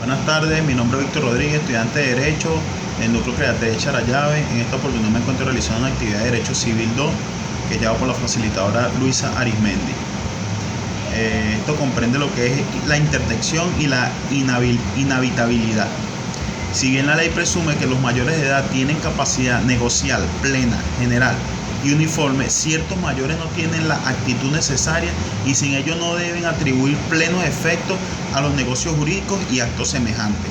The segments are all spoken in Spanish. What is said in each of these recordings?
Buenas tardes, mi nombre es Víctor Rodríguez, estudiante de Derecho del Núcleo Createl Charallave. En esta oportunidad me encuentro realizando una actividad de Derecho Civil 2 que es llevada por la facilitadora Luisa Arismendi. Esto comprende lo que es la interdicción y la inhabitabilidad. Si bien la ley presume que los mayores de edad tienen capacidad negocial plena, general y uniforme, ciertos mayores no tienen la actitud necesaria y sin ello no deben atribuir plenos efectos a los negocios jurídicos y actos semejantes.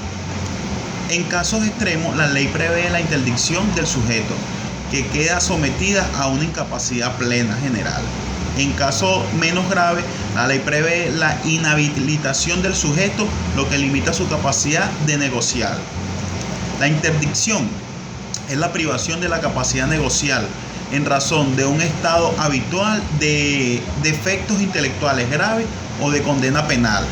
En casos extremos, la ley prevé la interdicción del sujeto, que queda sometida a una incapacidad plena general. En caso menos grave, la ley prevé la inhabilitación del sujeto, lo que limita su capacidad de negociar. La interdicción es la privación de la capacidad negocial en razón de un estado habitual de defectos intelectuales graves o de condena penal.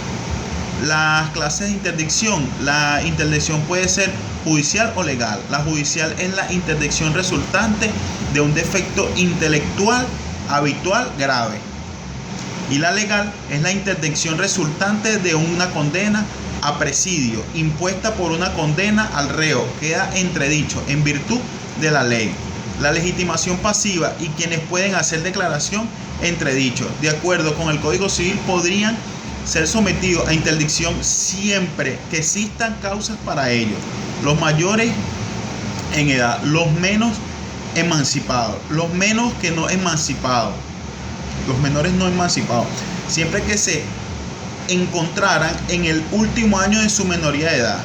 Las clases de interdicción: la interdicción puede ser judicial o legal. La judicial es la interdicción resultante de un defecto intelectual habitual grave. Y la legal es la interdicción resultante de una condena a presidio impuesta por una condena al reo. Queda entredicho en virtud de la ley. La legitimación pasiva y quienes pueden hacer declaración entredicho, de acuerdo con el Código Civil, podrían ser sometidos a interdicción siempre que existan causas para ello. Los mayores en edad, los menos emancipados, los menos que no emancipados, los menores no emancipados, siempre que se encontraran en el último año de su menoría de edad.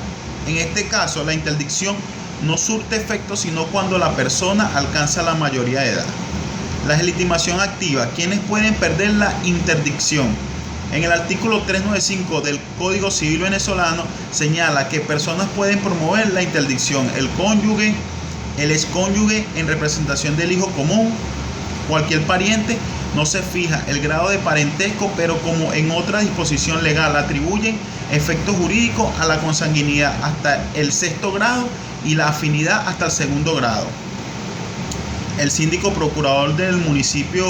En este caso, la interdicción no surte efecto sino cuando la persona alcanza la mayoría de edad. La legitimación activa: ¿quiénes pueden perder la interdicción? En el artículo 395 del Código Civil venezolano señala que personas pueden promover la interdicción: el cónyuge, el excónyuge en representación del hijo común, cualquier pariente. No se fija el grado de parentesco, pero como en otra disposición legal atribuyen efectos jurídicos a la consanguinidad hasta el 6º grado y la afinidad hasta el 2º grado. El síndico procurador del municipio,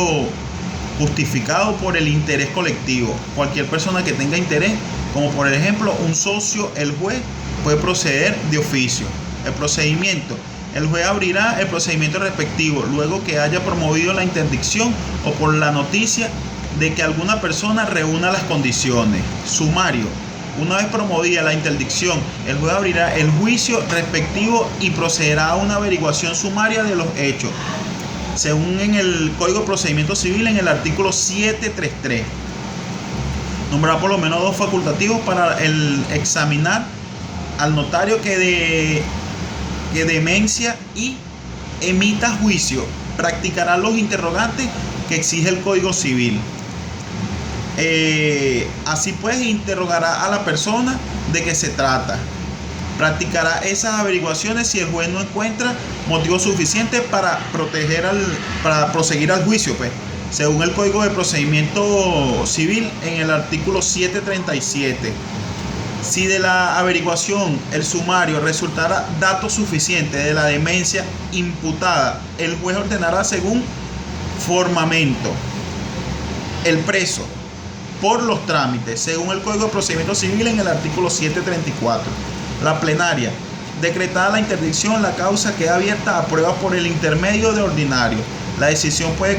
justificado por el interés colectivo. Cualquier persona que tenga interés, como por ejemplo un socio, el juez puede proceder de oficio. El procedimiento: el juez abrirá el procedimiento respectivo luego que haya promovido la interdicción o por la noticia de que alguna persona reúna las condiciones. Sumario: una vez promovida la interdicción, el juez abrirá el juicio respectivo y procederá a una averiguación sumaria de los hechos, según en el Código de Procedimiento Civil, en el artículo 733. Nombrará por lo menos 2 facultativos para el examinar al notario que demencia y emita juicio. Practicará los interrogantes que exige el Código Civil. Así pues, interrogará a la persona de que se trata. Practicará esas averiguaciones si el juez no encuentra motivos suficientes para proseguir al juicio, según el Código de Procedimiento Civil, en el artículo 737. Si de la averiguación, el sumario, resultara datos suficientes de la demencia imputada, el juez ordenará según formamento el preso por los trámites, según el Código de Procedimiento Civil, en el artículo 734. La plenaria: decretada la interdicción, la causa queda abierta a prueba por el intermedio de ordinario. La decisión puede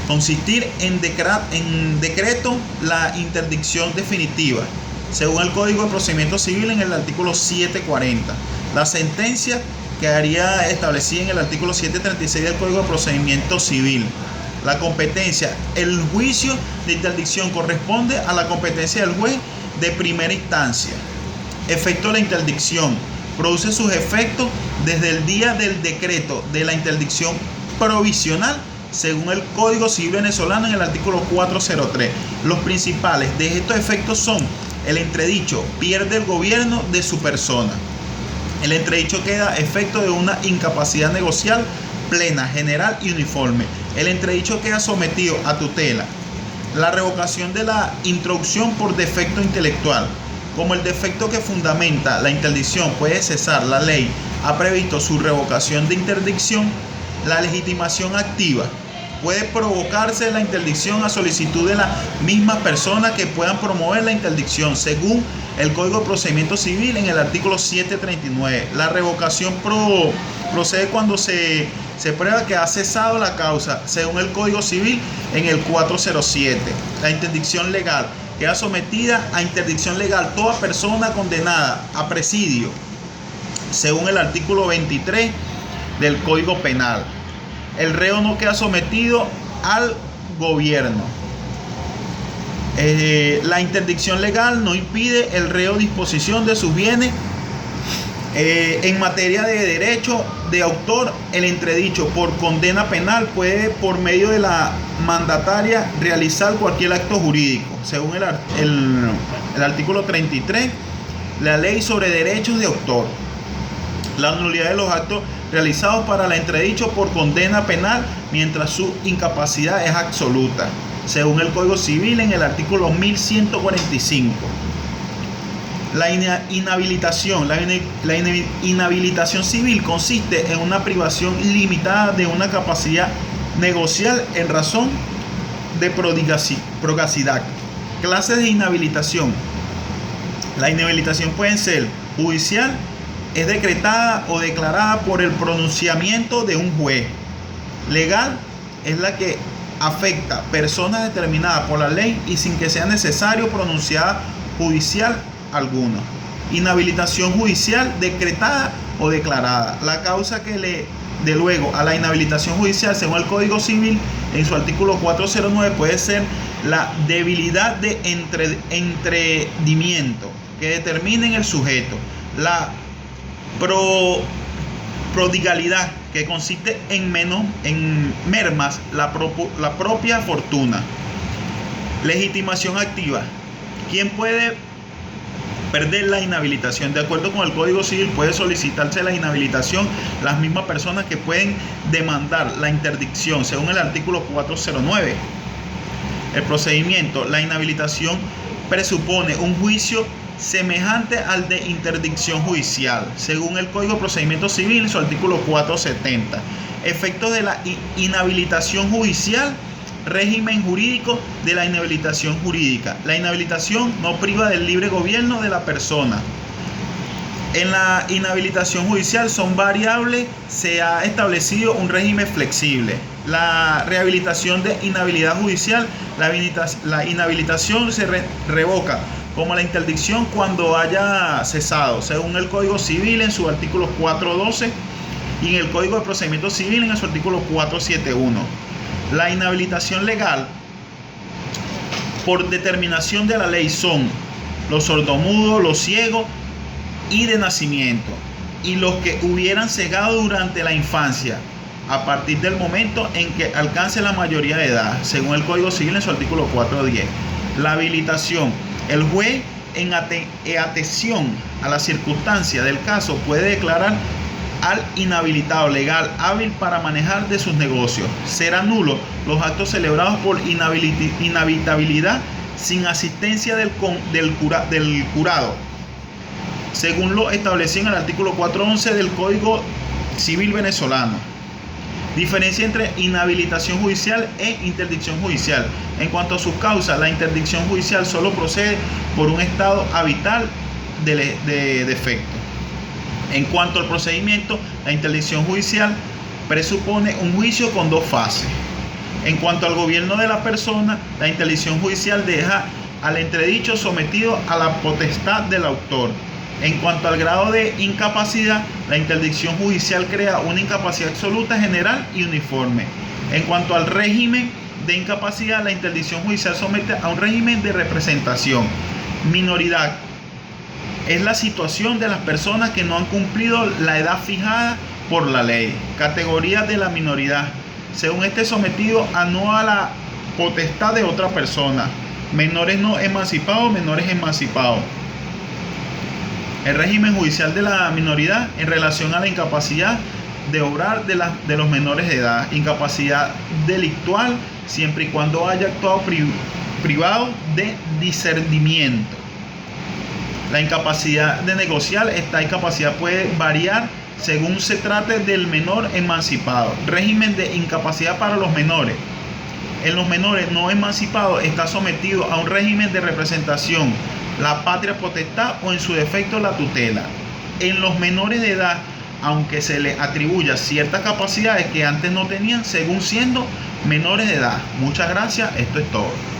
consistir en decreto la interdicción definitiva, según el Código de Procedimiento Civil, en el artículo 740. La sentencia quedaría establecida en el artículo 736 del Código de Procedimiento Civil. La competencia: el juicio de interdicción corresponde a la competencia del juez de primera instancia. Efecto de la interdicción: produce sus efectos desde el día del decreto de la interdicción provisional, según el Código Civil venezolano, en el artículo 403. Los principales de estos efectos son: el entredicho pierde el gobierno de su persona. El entredicho queda efecto de una incapacidad negocial plena, general y uniforme. El entredicho queda sometido a tutela. La revocación de la introducción por defecto intelectual: como el defecto que fundamenta la interdicción puede cesar, la ley ha previsto su revocación de interdicción. La legitimación activa: Puede provocarse la interdicción a solicitud de las mismas personas que puedan promover la interdicción, según el Código de Procedimiento Civil en el artículo 739. La revocación procede cuando se prueba que ha cesado la causa, según el Código Civil en el 407. La interdicción legal. Queda sometida a interdicción legal toda persona condenada a presidio, según el artículo 23 del Código Penal. El reo no queda sometido al gobierno. La interdicción legal no impide el reo disposición de sus bienes. En materia de derecho de autor, el entredicho por condena penal puede, por medio de la mandataria, realizar cualquier acto jurídico, según el artículo 33, la ley sobre derechos de autor. La nulidad de los actos realizados para el entredicho por condena penal mientras su incapacidad es absoluta, según el Código Civil en el artículo 1145. La inhabilitación. La inhabilitación civil consiste en una privación limitada de una capacidad negocial en razón de procacidad. Clases de inhabilitación. La inhabilitación puede ser judicial, es decretada o declarada por el pronunciamiento de un juez. Legal es la que afecta personas determinadas por la ley y sin que sea necesario pronunciada judicial alguno. Inhabilitación judicial decretada o declarada. La causa que le dé luego a la inhabilitación judicial, según el Código Civil, en su artículo 409, puede ser la debilidad de entendimiento que determine en el sujeto, la prodigalidad, que consiste en mermas la propia fortuna. Legitimación activa. ¿Quién puede perder la inhabilitación? De acuerdo con el Código Civil, puede solicitarse la inhabilitación las mismas personas que pueden demandar la interdicción, según el artículo 409. El procedimiento. La inhabilitación presupone un juicio semejante al de interdicción judicial, según el Código de Procedimiento Civil, su artículo 470. Efectos de la inhabilitación judicial. Régimen jurídico de la inhabilitación jurídica. La inhabilitación no priva del libre gobierno de la persona. En la inhabilitación judicial son variables, se ha establecido un régimen flexible. La rehabilitación de inhabilidad judicial. La inhabilitación se revoca como la interdicción cuando haya cesado, según el Código Civil en su artículo 412 y en el Código de Procedimiento Civil en su artículo 471. La inhabilitación legal por determinación de la ley son los sordomudos, los ciegos y de nacimiento, y los que hubieran cegado durante la infancia, a partir del momento en que alcance la mayoría de edad, según el Código Civil en su artículo 410. La habilitación. El juez, en atención a la circunstancia del caso, puede declarar al inhabilitado legal hábil para manejar de sus negocios. Será nulo los actos celebrados por inhabilitabilidad sin asistencia del jurado, según lo establecido en el artículo 411 del Código Civil venezolano. Diferencia entre inhabilitación judicial e interdicción judicial. En cuanto a sus causas, la interdicción judicial solo procede por un estado habitual de defecto. En cuanto al procedimiento, la interdicción judicial presupone un juicio con dos fases. En cuanto al gobierno de la persona, la interdicción judicial deja al entredicho sometido a la potestad del autor. En cuanto al grado de incapacidad, la interdicción judicial crea una incapacidad absoluta, general y uniforme. En cuanto al régimen de incapacidad, la interdicción judicial somete a un régimen de representación. Minoridad. Es la situación de las personas que no han cumplido la edad fijada por la ley. Categorías de la minoridad. Según esté sometido no a la potestad de otra persona. Menores no emancipados, menores emancipados. El régimen judicial de la minoridad en relación a la incapacidad de obrar de los menores de edad. Incapacidad delictual siempre y cuando haya actuado privado de discernimiento. La incapacidad de negociar. Esta incapacidad puede variar según se trate del menor emancipado. Régimen de incapacidad para los menores. en los menores no emancipados está sometido a un régimen de representación, la patria potestad o en su defecto la tutela. En los menores de edad, aunque se les atribuya ciertas capacidades que antes no tenían, según siendo menores de edad. Muchas gracias, esto es todo.